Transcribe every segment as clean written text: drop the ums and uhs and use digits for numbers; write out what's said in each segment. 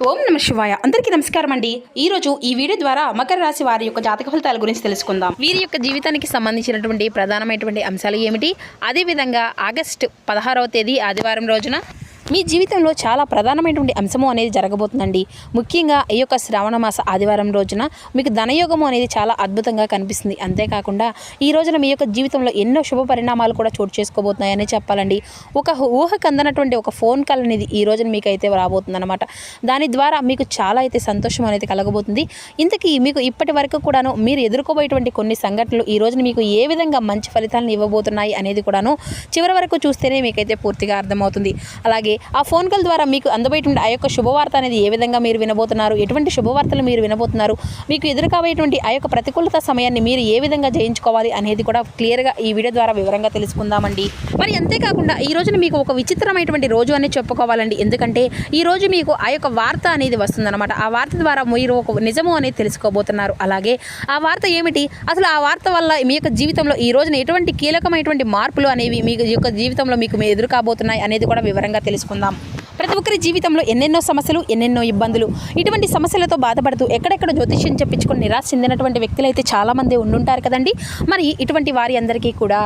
ఓం నమ శివాయ. అందరికీ నమస్కారం అండి. ఈరోజు ఈ వీడియో ద్వారా మకర రాశి వారి యొక్క జాతక ఫలితాల గురించి తెలుసుకుందాం. వీరి యొక్క జీవితానికి సంబంధించినటువంటి ప్రధానమైనటువంటి అంశాలు ఏమిటి, అదేవిధంగా ఆగస్టు 16వ తేదీ ఆదివారం రోజున మీ జీవితంలో చాలా ప్రధానమైనటువంటి అంశము అనేది జరగబోతుందండి. ముఖ్యంగా ఈ యొక్క శ్రావణ మాస ఆదివారం రోజున మీకు ధనయోగము అనేది చాలా అద్భుతంగా కనిపిస్తుంది. అంతేకాకుండా ఈ రోజున మీ యొక్క జీవితంలో ఎన్నో శుభ పరిణామాలు కూడా చోటు చేసుకోబోతున్నాయని చెప్పాలండి. ఒక ఊహకు అందనటువంటి ఒక ఫోన్ కాల్ అనేది ఈ రోజున మీకు అయితే రాబోతుంది అనమాట. దాని ద్వారా మీకు చాలా అయితే సంతోషం అనేది కలగబోతుంది. ఇంతకీ మీకు ఇప్పటి వరకు కూడాను మీరు ఎదుర్కోబోయేటువంటి కొన్ని సంఘటనలు ఈ రోజున మీకు ఏ విధంగా మంచి ఫలితాలను ఇవ్వబోతున్నాయి అనేది కూడాను చివరి వరకు చూస్తేనే మీకైతే పూర్తిగా అర్థమవుతుంది. అలాగే ఆ ఫోన్ కాల్ ద్వారా మీకు అందబోయేటువంటి ఆ యొక్క శుభవార్త అనేది ఏ విధంగా మీరు వినబోతున్నారు, ఎటువంటి శుభవార్తలు మీరు వినబోతున్నారు, మీకు ఎదురుకాబోయేటువంటి ఆ యొక్క ప్రతికూలత సమయాన్ని మీరు ఏ విధంగా జయించుకోవాలి అనేది కూడా క్లియర్గా ఈ వీడియో ద్వారా వివరంగా తెలుసుకుందామండి. మరి అంతేకాకుండా ఈ రోజున మీకు ఒక విచిత్రమైనటువంటి రోజు అని చెప్పుకోవాలండి. ఎందుకంటే ఈ రోజు మీకు ఆ యొక్క వార్త అనేది వస్తుందన్నమాట. ఆ వార్త ద్వారా మీరు ఒక నిజము అనేది తెలుసుకోబోతున్నారు. అలాగే ఆ వార్త ఏమిటి, అసలు ఆ వార్త వల్ల మీ యొక్క జీవితంలో ఈ రోజున ఎటువంటి కీలకమైనటువంటి మార్పులు అనేవి మీ యొక్క జీవితంలో మీకు ఎదురు కాబోతున్నాయి అనేది కూడా వివరంగా తెలుసుకుందాం. ప్రతి ఒక్కరి జీవితంలో ఎన్నెన్నో సమస్యలు, ఎన్నెన్నో ఇబ్బందులు, ఇటువంటి సమస్యలతో బాధపడుతూ ఎక్కడెక్కడ జ్యోతిష్యం చెప్పించుకొని నిరాశ చెందినటువంటి వ్యక్తులు అయితే చాలామంది ఉండుంటారు కదండి. మరి ఇటువంటి వారి అందరికీ కూడా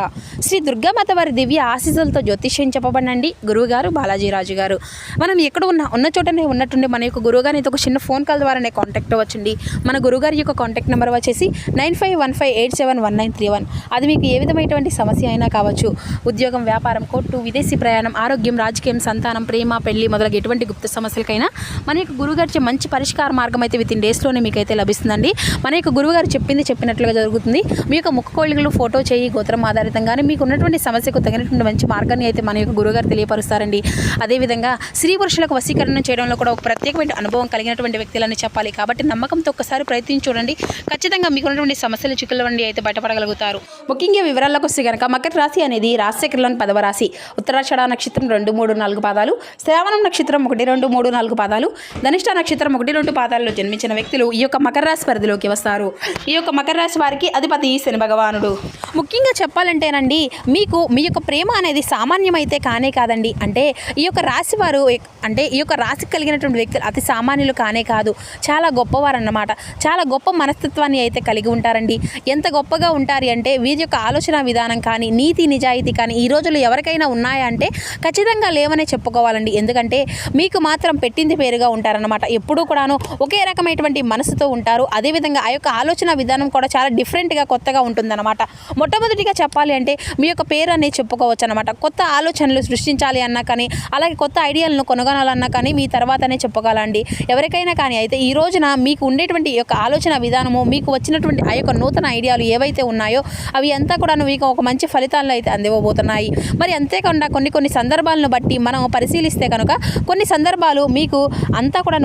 శ్రీ దుర్గామాత వారి దివ్య ఆశీస్సులతో జ్యోతిష్యం చెప్పబడినండి గురువుగారు బాలాజీరాజు గారు. మనం ఎక్కడ ఉన్న చోటనే ఉన్నట్టుండి మన యొక్క గురువుగారిని ఒక చిన్న ఫోన్ కాల్ ద్వారానే కాంటాక్ట్ అవ్వచ్చండి. మన గురువుగారి యొక్క కాంటాక్ట్ నెంబర్ వచ్చేసి 9515871931. అది మీకు ఏ విధమైనటువంటి సమస్య అయినా కావచ్చు, ఉద్యోగం, వ్యాపారం, కోర్టు, విదేశీ ప్రయాణం, ఆరోగ్యం, రాజకీయం, సంతానం, ప్రేమ, పెళ్లి మొదలగు ఎటువంటి గుప్త సమస్యలకైనా మన యొక్క గురువుగారి మంచి పరిష్కార మార్గం అయితే విత్ ఇన్ డేస్లోనే మీకైతే లభిస్తుందండి. మన యొక్క గురువుగారు చెప్పినట్లుగా జరుగుతుంది. మీ యొక్క ముక్కు కోళ్ళలు ఫోటో చేయి గోత్రం ఆధారితంగానే మీకు ఉన్నటువంటి సమస్యకు తగినటువంటి మంచి మార్గాన్ని అయితే మన యొక్క గురువుగారు తెలియపరుస్తారండి. అదేవిధంగా స్త్రీ పురుషులకు వశీకరణ చేయడంలో కూడా ఒక ప్రత్యేకమైన అనుభవం కలిగినటువంటి వ్యక్తులని చెప్పాలి. కాబట్టి నమ్మకంతో ఒక్కసారి ప్రయత్నించి చూడండి. ఖచ్చితంగా మీకు ఉన్నటువంటి సమస్యలు, చిక్కుల నుండి అయితే బయటపడగలుగుతారు. ముఖ్యంగా వివరాలకు వస్తే కనుక మకర రాశి అనేది రాశిచక్రంలోని 10వ రాశి. ఉత్తరాషాఢ నక్షత్రం 2, 3, 4 పాదాలు, శ్రావణం నక్షత్రం 1, 2, 3, 4 పాదాలు, ధనిష్ట నక్షత్రం 1, 2 పాదాల్లో జన్మించిన వ్యక్తులు ఈ యొక్క మకర రాశి పరిధిలోకి వస్తారు. ఈ యొక్క మకర రాశి వారికి అధిపతి శని భగవానుడు. ముఖ్యంగా చెప్పాలంటేనండి, మీకు మీ యొక్క ప్రేమ అనేది సామాన్యమైతే కానే కాదండి. అంటే ఈ యొక్క రాశి వారు ఈ యొక్క రాశికి కలిగినటువంటి వ్యక్తులు అతి సామాన్యులు కానే కాదు, చాలా గొప్పవారు అన్నమాట. చాలా గొప్ప మనస్తత్వాన్ని అయితే కలిగి ఉంటారండి. ఎంత గొప్పగా ఉంటారు అంటే వీరి యొక్క ఆలోచన విధానం కానీ, నీతి నిజాయితీ కానీ ఈ రోజుల్లో ఎవరికైనా ఉన్నాయా అంటే ఖచ్చితంగా లేవనే చెప్పుకోవాలండి. ఎందుకంటే మీకు మాత్రం పెట్టింది పేరుగా ఉంటారన్నమాట. ఎప్పుడూ కూడాను ఒకే రకమైనటువంటి మనసుతో ఉంటారు. అదేవిధంగా ఆ యొక్క ఆలోచన విధానం కూడా చాలా డిఫరెంట్గా, కొత్తగా ఉంటుందన్నమాట. మొట్టమొదటిగా చెప్పాలి అంటే మీ యొక్క పేరు అనేది చెప్పుకోవచ్చు అనమాట. కొత్త ఆలోచనలు సృష్టించాలి అన్నా కానీ, అలాగే కొత్త ఐడియాలను కొనగొనాలన్నా కానీ మీ తర్వాతనే చెప్పుకోవాలండి ఎవరికైనా కానీ. అయితే ఈ రోజున మీకు ఉండేటువంటి యొక్క ఆలోచన విధానము, మీకు వచ్చినటువంటి ఆ యొక్క నూతన ఐడియాలు ఏవైతే ఉన్నాయో అవి అంతా కూడా మీకు ఒక మంచి ఫలితాలను అయితే అందివ్వబోతున్నాయి. మరి అంతేకాకుండా కొన్ని సందర్భాలను బట్టి మనం పరిశీలిస్తే కనుక కొన్ని సందర్భాలు మీకు అంతా కూడా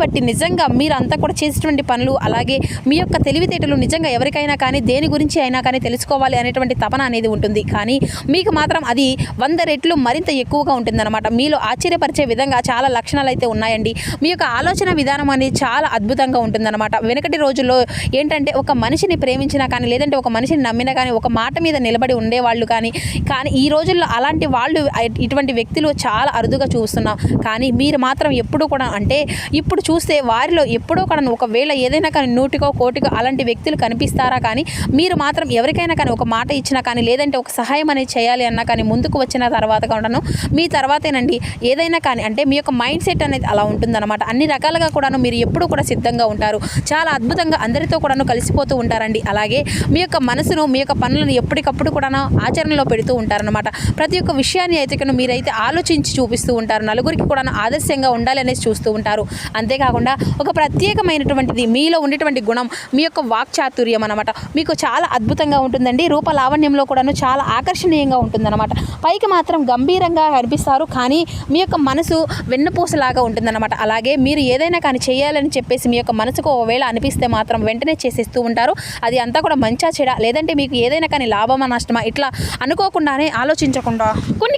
బట్టి నిజంగా మీరు అంతా కూడా చేసేటువంటి పనులు, అలాగే మీ యొక్క తెలివితేటలు నిజంగా ఎవరికైనా కానీ దేని గురించి అయినా కానీ తెలుసుకోవాలి అనేటువంటి తపన అనేది ఉంటుంది. కానీ మీకు మాత్రం అది 100 రెట్లు మరింత ఎక్కువగా ఉంటుందన్నమాట. మీలో ఆశ్చర్యపరిచే విధంగా చాలా లక్షణాలు అయితే ఉన్నాయండి. మీ యొక్క ఆలోచన విధానం అనేది చాలా అద్భుతంగా ఉంటుందన్నమాట. వెనకటి రోజుల్లో ఏంటంటే ఒక మనిషిని ప్రేమించినా కానీ, లేదంటే ఒక మనిషిని నమ్మినా కానీ ఒక మాట మీద నిలబడి ఉండేవాళ్ళు. కానీ ఈ రోజుల్లో అలాంటి వాళ్ళు, ఇటువంటి వ్యక్తులు చాలా అరుదుగా చూస్తున్నాం. కానీ మీరు మాత్రం ఎప్పుడూ కూడా అంటే ఇప్పుడు చూస్తే వారిలో ఎప్పుడో కూడా ఒకవేళ ఏదైనా కానీ 100కో 1,00,000కో అలాంటి వ్యక్తులు కనిపిస్తారా కానీ మీరు మాత్రం ఎవరికైనా కానీ ఒక మాట ఇచ్చినా కానీ, లేదంటే ఒక సహాయం అనేది చేయాలి అన్నా కానీ ముందుకు వచ్చిన తర్వాత కూడాను మీ తర్వాతేనండి ఏదైనా కానీ. అంటే మీ యొక్క మైండ్ సెట్ అనేది అలా ఉంటుందన్నమాట. అన్ని రకాలుగా కూడాను మీరు ఎప్పుడూ కూడా సిద్ధంగా ఉంటారు. చాలా అద్భుతంగా అందరితో కూడాను కలిసిపోతూ ఉంటారండి. అలాగే మీ యొక్క మనసును, మీ యొక్క పనులను ఎప్పటికప్పుడు కూడాను ఆచరణలో పెడుతూ ఉంటారనమాట. ప్రతి ఒక్క విషయాన్ని అయితే మీరైతే ఆలోచించి చూపిస్తూ ఉంటారు. నలుగురికి కూడా ఆదర్శంగా ఉండాలి అనేసి చూస్తూ ఉంటారు. అంతేకాకుండా ఒక ప్రత్యేకమైనటువంటిది మీలో ఉండేటువంటి గుణం మీ యొక్క వాక్చాతుర్యం అనమాట. మీకు చాలా అద్భుతంగా ఉంటుందండి. రూప లావణ్యంలో కూడాను చాలా ఆకర్షణీయంగా ఉంటుందన్నమాట. పైకి మాత్రం గంభీరంగా కనిపిస్తారు, కానీ మీ యొక్క మనసు వెన్నపూసలాగా ఉంటుందన్నమాట. అలాగే మీరు ఏదైనా కానీ చేయాలని చెప్పేసి మీ యొక్క మనసుకు ఒకవేళ అనిపిస్తే మాత్రం వెంటనే చేసేస్తూ ఉంటారు. అది అంతా కూడా మంచా చెడా, లేదంటే మీకు ఏదైనా కానీ లాభమా నష్టమా ఇట్లా అనుకోకుండానే ఆలోచించకుండా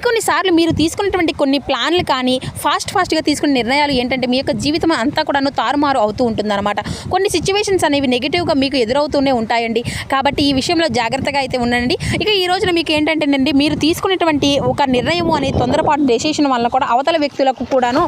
కొన్నిసార్లు మీరు తీసుకున్నటువంటి కొన్ని ప్లాన్లు కానీ ఫాస్ట్గా తీసుకునే నిర్ణయాలు ఏంటంటే మీ యొక్క జీవితం అంతా కూడాను తారుమారు అవుతూ ఉంటుందన్నమాట. కొన్ని సిచ్యువేషన్స్ అనేవి నెగిటివ్గా మీకు ఎదురవుతూనే ఉంటాయండి. కాబట్టి ఈ విషయంలో జాగ్రత్తగా అయితే ఉండండి. ఇక ఈ రోజున మీకు ఏంటంటేనండి, మీరు తీసుకునేటువంటి ఒక నిర్ణయం అనేది తొందరపాటు డెసిషన్ వల్ల కూడా అవతల వ్యక్తులకు కూడాను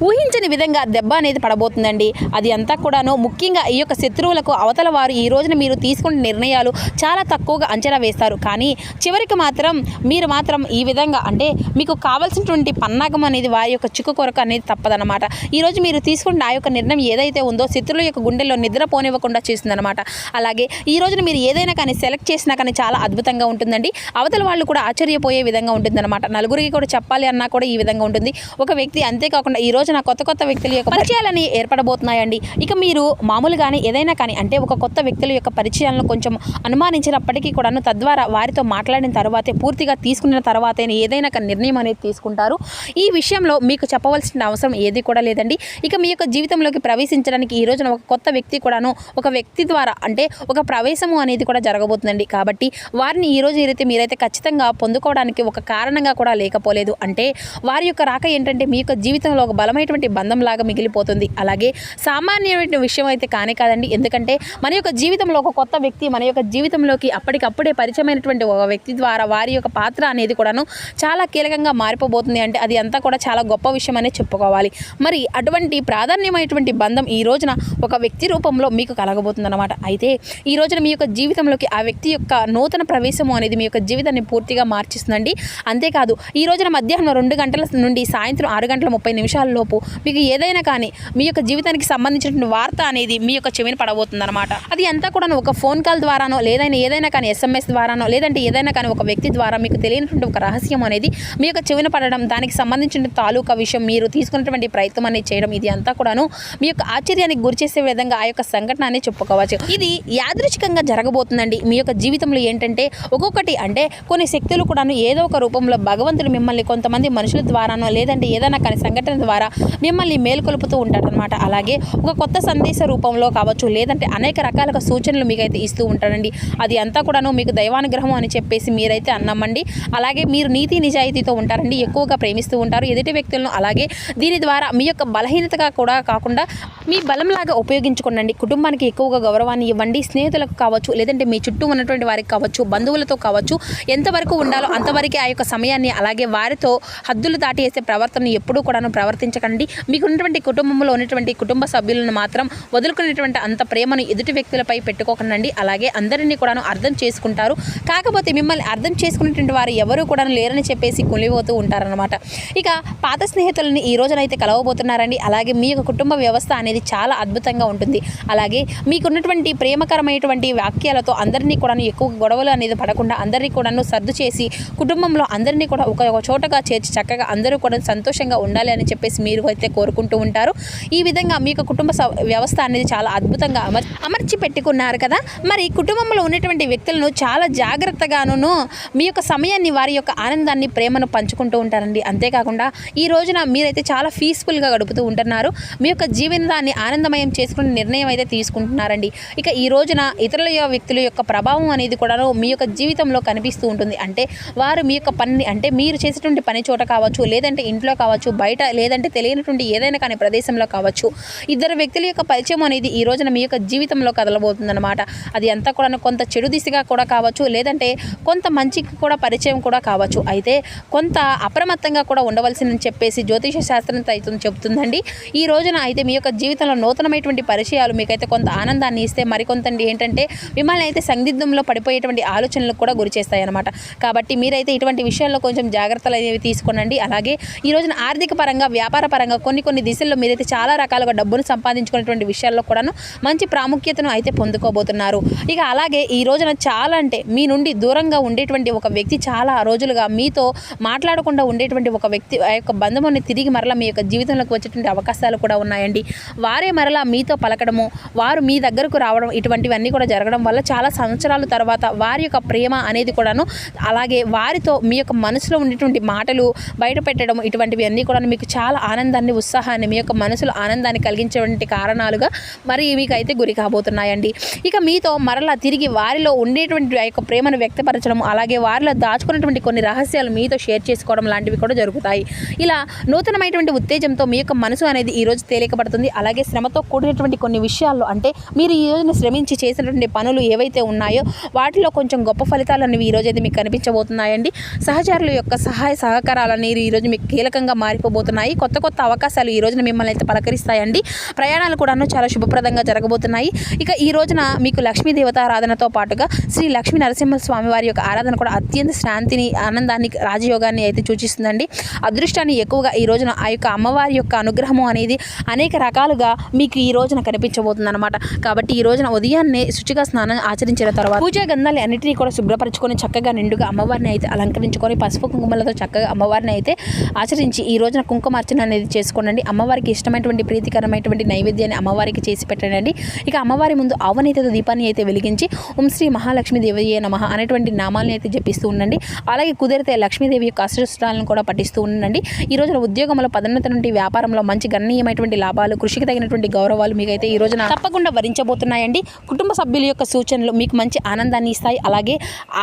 ఊహించని విధంగా దెబ్బ అనేది పడబోతుందండి. అది అంతా కూడాను ముఖ్యంగా ఈ యొక్క శత్రువులకు అవతల వారు ఈ రోజున మీరు తీసుకునే నిర్ణయాలు చాలా తక్కువగా అంచనా వేస్తారు. కానీ చివరికి మాత్రం మీరు మాత్రం ఈ విధంగా అంటే మీకు కావాల్సినటువంటి పన్నాగం అనేది వారి యొక్క చిక్కు కొరకు అనేది తప్పదన్నమాట. ఈరోజు మీరు తీసుకున్న ఆ యొక్క నిర్ణయం ఏదైతే ఉందో శత్రువుల యొక్క గుండెల్లో నిద్రపోనివ్వకుండా చేస్తుందన్నమాట. అలాగే ఈ రోజున మీరు ఏదైనా కానీ సెలెక్ట్ చేసినా కానీ చాలా అద్భుతంగా ఉంటుందండి. అవతల వాళ్ళు కూడా ఆశ్చర్యపోయే విధంగా ఉంటుందన్నమాట. నలుగురికి కూడా చెప్పాలి అన్నా కూడా ఈ విధంగా ఉంటుంది ఒక వ్యక్తి. అంతేకాకుండా ఈ రోజున కొత్త వ్యక్తుల యొక్క పరిచయాలని ఏర్పడబోతున్నాయండి. ఇక మీరు మామూలుగానే ఏదైనా కానీ అంటే ఒక కొత్త వ్యక్తుల యొక్క పరిచయాలను కొంచెం అనుమానించినప్పటికీ కూడాను తద్వారా వారితో మాట్లాడిన తర్వాతే పూర్తిగా తీసుకున్న తర్వాతే ఏదైనా కానీ నిర్ణయం అనేది తీసుకుంటారు. ఈ విషయంలో మీకు చెప్పవలసిన అవసరం ఏది కూడా లేదండి. ఇక మీ యొక్క జీవితంలోకి ప్రవేశించడానికి ఈ రోజున ఒక కొత్త వ్యక్తి కూడాను ఒక వ్యక్తి ద్వారా అంటే ఒక ప్రవేశము అనేది కూడా జరగబోతుందండి. కాబట్టి వారిని ఈ రోజు మీరైతే ఖచ్చితంగా పొందుకోవడానికి ఒక కారణంగా కూడా లేకపోలేదు. అంటే వారి యొక్క రాక ఏంటంటే మీ యొక్క జీవితంలో ఒక బలమైనటువంటి బంధంలాగా మిగిలిపోతుంది. అలాగే సామాన్యమైన విషయం అయితే కానే కాదండి. ఎందుకంటే మన యొక్క జీవితంలో ఒక కొత్త వ్యక్తి మన యొక్క జీవితంలోకి అప్పటికప్పుడే పరిచయమైనటువంటి ఒక వ్యక్తి ద్వారా వారి యొక్క పాత్ర అనేది కూడాను చాలా కీలకంగా మారిపోబోతుంది. అంటే అది అంతా కూడా చాలా గొప్ప విషయం అనే చెప్పుకోవాలి. మరి అటువంటి ప్రాధాన్యమైనటువంటి బంధం ఈ రోజున ఒక వ్యక్తి రూపంలో మీకు కలగబోతుంది అన్నమాట. అయితే ఈ రోజున మీ యొక్క జీవితంలోకి ఆ వ్యక్తి యొక్క నూతన ప్రవేశము అనేది మీ యొక్క జీవితాన్ని పూర్తిగా మార్చిస్తుందండి. అంతేకాదు ఈ రోజున మధ్యాహ్నం 2 గంటల నుండి సాయంత్రం 6:30 లోపు మీకు ఏదైనా కానీ మీ యొక్క జీవితానికి సంబంధించినటువంటి వార్త అనేది మీ యొక్క చెవిని పడబోతుంది అనమాట. అది అంతా కూడా ఒక ఫోన్ కాల్ ద్వారానో ఏదైనా కానీ SMS ద్వారానో లేదంటే ఏదైనా కానీ ఒక వ్యక్తి ద్వారా మీకు తెలియనటువంటి ఒక రహస్యం అనేది మీ యొక్క చెవిన పడడం, దానికి సంబంధించిన తాలూకా విషయం మీరు తీసుకున్నటువంటి ప్రయత్నం అనేది చేయడం, ఇది అంతా కూడాను మీ యొక్క ఆశ్చర్యానికి గురిచేసే విధంగా ఆ యొక్క సంఘటన అనేది చెప్పుకోవచ్చు. ఇది యాదృచ్ఛికంగా జరగబోతుందండి. మీ యొక్క జీవితంలో ఏంటంటే ఒక్కొక్కటి అంటే కొన్ని శక్తులు కూడాను ఏదో ఒక రూపంలో భగవంతుడు మిమ్మల్ని కొంతమంది మనుషుల ద్వారానో లేదంటే ఏదైనా కానీ సంఘటన ద్వారా మిమ్మల్ని మేల్కొలుపుతూ ఉంటాడనమాట. అలాగే ఒక కొత్త సందేశ రూపంలో కావచ్చు లేదంటే అనేక రకాలుగా సూచనలు మీకైతే ఇస్తూ ఉంటాడండి. అది అంతా కూడాను మీకు దైవానుగ్రహం అని చెప్పేసి మీరైతే అన్నామండి. అలాగే మీరు నీతి నిజాయితీతో ఉంటారండి, ఎక్కువగా ప్రేమిస్తూ ఉంటారు ఎదుటి వ్యక్తులను. అలాగే దీని ద్వారా మీ యొక్క బలహీనతగా కూడా కాకుండా మీ బలంలాగా ఉపయోగించుకోండి. కుటుంబానికి ఎక్కువగా గౌరవాన్ని ఇవ్వండి. స్నేహితులకు కావచ్చు లేదంటే మీ చుట్టూ ఉన్నటువంటి వారికి కావచ్చు బంధువులతో కావచ్చు ఎంతవరకు ఉండాలో అంతవరకే ఆ యొక్క సమయాన్ని అలాగే వారితో హద్దులు దాటి వేసే ప్రవర్తన ఎప్పుడూ కూడాను ప్రవర్తించకండి. మీకు ఉన్నటువంటి కుటుంబంలో ఉన్నటువంటి కుటుంబ సభ్యులను మాత్రం వదులుకునేటువంటి అంత ప్రేమను ఎదుటి వ్యక్తులపై పెట్టుకోకండి. అలాగే అందరినీ కూడాను అర్థం చేసుకుంటారు. కాకపోతే మిమ్మల్ని అర్థం చేసుకునేటువంటి వారు ఎవరు కూడా లేరని చెప్పేసి కులిపోతూ ఉంటారనమాట. ఇక పాత స్నేహితులని ఈ రోజునైతే కలవబోతున్నారండి. అలాగే మీ యొక్క కుటుంబ వ్యవస్థ అనేది చాలా అద్భుతంగా ఉంటుంది. అలాగే మీకున్నటువంటి ప్రేమకరమైనటువంటి వాక్యాలతో అందరినీ కూడా ఎక్కువ గొడవలు అనేది పడకుండా అందరినీ కూడాను సర్దు చేసి కుటుంబంలో అందరినీ కూడా ఒక చోటగా చేర్చి చక్కగా అందరూ కూడా సంతోషంగా ఉండాలి అని చెప్పేసి మీరు అయితే కోరుకుంటూ ఉంటారు. ఈ విధంగా మీ యొక్క కుటుంబ వ్యవస్థ అనేది చాలా అద్భుతంగా అమర్చి పెట్టుకున్నారు కదా. మరి కుటుంబంలో ఉన్నటువంటి వ్యక్తులను చాలా జాగ్రత్తగాను మీ యొక్క సమయాన్ని వారి యొక్క ఆనందాన్ని ప్రేమను పంచుకుంటూ ఉంటారండి. అంతేకాకుండా ఈ రోజున మీరైతే చాలా పీస్ఫుల్గా గడుపుతూ ఉంటున్నారు. మీ యొక్క జీవితాన్ని ఆనందమయం చేసుకునే నిర్ణయం అయితే తీసుకుంటున్నారండి. ఇక ఈ రోజున ఇతరుల వ్యక్తుల యొక్క ప్రభావం అనేది కూడా మీ యొక్క జీవితంలో కనిపిస్తూ ఉంటుంది. అంటే వారు మీ యొక్క పని అంటే మీరు చేసేటువంటి పని చోట కావచ్చు లేదంటే ఇంట్లో కావచ్చు బయట లేదంటే తెలియనటువంటి ఏదైనా కానీ ప్రదేశంలో కావచ్చు ఇద్దరు వ్యక్తుల యొక్క పరిచయం అనేది ఈ రోజున మీ యొక్క జీవితంలో కదలబోతుందన్నమాట. అది అంతా కూడా కొంత చెడు దిశగా కూడా కావచ్చు లేదంటే కొంత మంచికి కూడా పరిచయం కూడా కావచ్చు. అయితే కొంత అప్రమత్తంగా కూడా ఉండవలసిందని చెప్పేసి జ్యోతిష శాస్త్రం అయితే చెప్తుందండి. ఈ రోజున అయితే మీ యొక్క జీవితంలో నూతనమైనటువంటి పరిచయాలు మీకైతే కొంత ఆనందాన్ని ఇస్తే మరికొంత ఏంటంటే మిమ్మల్ని అయితే సందిగ్ధంలో పడిపోయేటువంటి ఆలోచనలకు కూడా గురి చేస్తాయి అన్నమాట. కాబట్టి మీరైతే ఇటువంటి విషయాల్లో కొంచెం జాగ్రత్తలు అనేవి తీసుకోనండి. అలాగే ఈ రోజున ఆర్థిక పరంగా వ్యాపార పరంగా కొన్ని దిశల్లో మీరైతే చాలా రకాలుగా డబ్బును సంపాదించుకునేటువంటి విషయాల్లో కూడాను మంచి ప్రాముఖ్యతను అయితే పొందుకోబోతున్నారు. ఇక అలాగే ఈ రోజున చాలా అంటే మీ నుండి దూరంగా ఉండేటువంటి ఒక వ్యక్తి చాలా రోజులుగా మీతో మాట్లాడకుండా ఉండేటువంటి ఒక వ్యక్తి ఆ యొక్క బంధముని తిరిగి మరలా మీ యొక్క జీవితంలోకి వచ్చేటువంటి అవకాశాలు కూడా ఉన్నాయండి. వారే మరలా మీతో పలకడము వారు మీ దగ్గరకు రావడం ఇటువంటివన్నీ కూడా జరగడం వల్ల చాలా సంవత్సరాల తర్వాత వారి యొక్క ప్రేమ అనేది కూడాను అలాగే వారితో మీ యొక్క మనసులో ఉండేటువంటి మాటలు బయట పెట్టడం ఇటువంటివి అన్నీ కూడా మీకు చాలా ఆనందాన్ని ఉత్సాహాన్ని మీ యొక్క మనసులో ఆనందాన్ని కలిగించేటువంటి కారణాలుగా మరి మీకు అయితే గురి కాబోతున్నాయండి. ఇక మీతో మరలా తిరిగి వారిలో ఉండేటువంటి ఆ యొక్క ప్రేమను వ్యక్తపరచడం అలాగే వారిలో దాచుకున్నటువంటి కొన్ని రహస్యాలు మీతో షేర్ చేసుకోవడం లాంటివి కూడా జరుగుతాయి. ఇలా నూతనమైనటువంటి ఉత్తేజంతో మీ యొక్క మనసు అనేది ఈరోజు తేలికపడుతుంది. అలాగే శ్రమతో కూడినటువంటి కొన్ని విషయాల్లో అంటే మీరు ఈ రోజున శ్రమించి చేసినటువంటి పనులు ఏవైతే ఉన్నాయో వాటిలో కొంచెం గొప్ప ఫలితాలు అనేవి ఈరోజు అయితే మీకు కనిపించబోతున్నాయండి. సహచరుల యొక్క సహాయ సహకారాలు అనేవి ఈరోజు మీకు కీలకంగా మారిపోబోతున్నాయి. కొత్త కొత్త అవకాశాలు ఈ రోజున మిమ్మల్ని అయితే పలకరిస్తాయండి. ప్రయాణాలు కూడాను చాలా శుభప్రదంగా జరగబోతున్నాయి. ఇక ఈ రోజున మీకు లక్ష్మీ దేవత ఆరాధనతో పాటుగా శ్రీ లక్ష్మీ నరసింహ స్వామి వారి యొక్క ఆరాధన కూడా అత్యంత శాంతిని, ఆనందాన్ని, రాజయోగాన్ని అయితే సూచిస్తుందండి. అదృష్టాన్ని ఎక్కువగా ఈ రోజున ఆ యొక్క అమ్మవారి యొక్క అనుగ్రహము అనేది అనేక రకాలుగా మీకు ఈ రోజున కనిపించబోతుంది అనమాట. కాబట్టి ఈ రోజున ఉదయాన్నే శుచిగా స్నానం ఆచరించిన తర్వాత పూజా గంధాలు అన్నిటినీ కూడా శుభ్రపరచుకొని చక్కగా నిండుగా అమ్మవారిని అయితే అలంకరించుకొని పసుపు కుంకుమలతో చక్కగా అమ్మవారిని అయితే ఆచరించి ఈ రోజున కుంకుమార్చన అనేది చేసుకోండి. అమ్మవారికి ఇష్టమైనటువంటి ప్రీతికరమైనటువంటి నైవేద్యాన్ని అమ్మవారికి చేసి పెట్టండి. ఇక అమ్మవారి ముందు ఆవనేత దీపాన్ని అయితే వెలిగించి ఓం శ్రీ మహాలక్ష్మి దేవయ్యే నమః అనేటువంటి నామాలను అయితే జపిస్తూ ఉండండి. అలాగే కుదిరితే లక్ష్మీదేవి యొక్క అష్టోత్తరాలను కూడా పఠిస్తూ ఉండండి. ఈ రోజున ఉద్యోగంలో పదోన్నతి నుండి వ్యాపారంలో మంచి గణనీయమైనటువంటి లాభాలు, కృషికి తగినటువంటి గౌరవాలు మీకైతే ఈ రోజున తప్పకుండా వరించబోతున్నాయండి. కుటుంబ సభ్యుల యొక్క సూచనలు మీకు మంచి ఆనందాన్ని ఇస్తాయి. అలాగే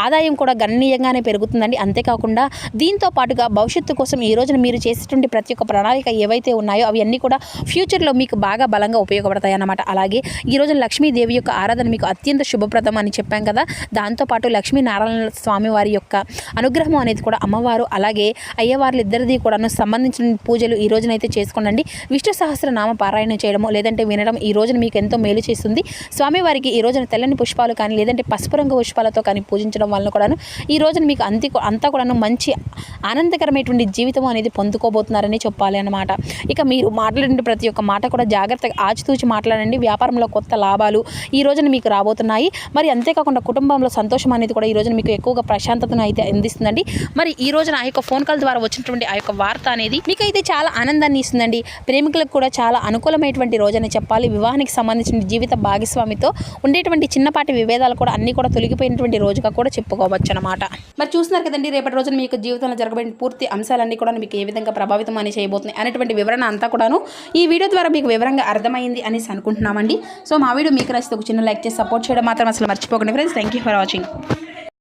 ఆదాయం కూడా గణనీయంగానే పెరుగుతుందండి. అంతేకాకుండా దీంతో పాటుగా భవిష్యత్తు కోసం ఈ రోజున మీరు చేసేటువంటి ప్రతి ఒక్క ప్రణాళిక ఏవైతే ఉన్నాయో అవి అన్నీ కూడా ఫ్యూచర్లో మీకు బాగా బలంగా ఉపయోగపడతాయి అన్నమాట. అలాగే ఈ రోజున లక్ష్మీదేవి యొక్క ఆరాధన మీకు అత్యంత శుభప్రదం అని చెప్పాం కదా. దాంతోపాటు లక్ష్మీనారాయణ స్వామి వారి యొక్క అనుగ్రహం అనేది కూడా అమ్మవారు అలాగే అయ్యవార్లు ఇద్దరిది కూడా సంబంధించిన పూజలు ఈ రోజునైతే చేసుకోండి. విష్ణు సహస్రనామ పారాయణ చేయడము లేదంటే వినడం ఈ రోజున మీకు ఎంతో మేలు చేస్తుంది. స్వామివారికి ఈ రోజున తెల్లని పుష్పాలు కానీ లేదంటే పసుపు రంగు పుష్పాలతో కానీ పూజించడం వలన కూడాను ఈ రోజున మీకు అంతా కూడాను మంచి ఆనందకరమైనటువంటి జీవితం అనేది పొందుకోబోతున్నారని చెప్పాలి అన్నమాట. ఇక మీరు మాట్లాడిన ప్రతి ఒక్క మాట కూడా జాగ్రత్తగా ఆచితూచి మాట్లాడండి. వ్యాపారంలో కొత్త లాభాలు ఈ రోజున మీకు రాబోతున్నాయి. మరి అంతేకాకుండా కుటుంబంలో సంతోషం అనేది కూడా ఈ రోజున మీకు ఎక్కువగా ప్రశాంతతను అయితే అందిస్తుందండి. మరి ఈ రోజున ఆ యొక్క ఫోన్ కాల్ ద్వారా వచ్చినటువంటి ఆ యొక్క వార్త అనేది మీకైతే చాలా ఆనందాన్ని ఇస్తుందండి. ప్రేమికులకు కూడా చాలా అనుకూలమైనటువంటి రోజని చెప్పాలి. వివాహానికి సంబంధించిన జీవిత భాగస్వామితో ఉండేటువంటి చిన్నపాటి విభేదాలు కూడా అన్ని కూడా తొలగిపోయినటువంటి రోజుగా కూడా చెప్పుకోవచ్చు అనమాట. మరి చూస్తున్నారు కదండి, రేపటి రోజున మీకు జీవితంలో జరగబడిన పూర్తి అంశాలన్నీ కూడా మీకు ఏ విధంగా ప్రభావితం అని చేయబోతున్నాయి అనేటువంటి వివరణ అంతా కూడాను ఈ వీడియో ద్వారా మీకు వివరంగా అర్థమైంది అనేసి అనుకుంటున్నామండి. సో మా వీడియో మీకు నచ్చితే ఒక చిన్న లైక్ చేసి సపోర్ట్ చేయడం మాత్రం అసలు మర్చిపోకండి friends. Thank you for watching.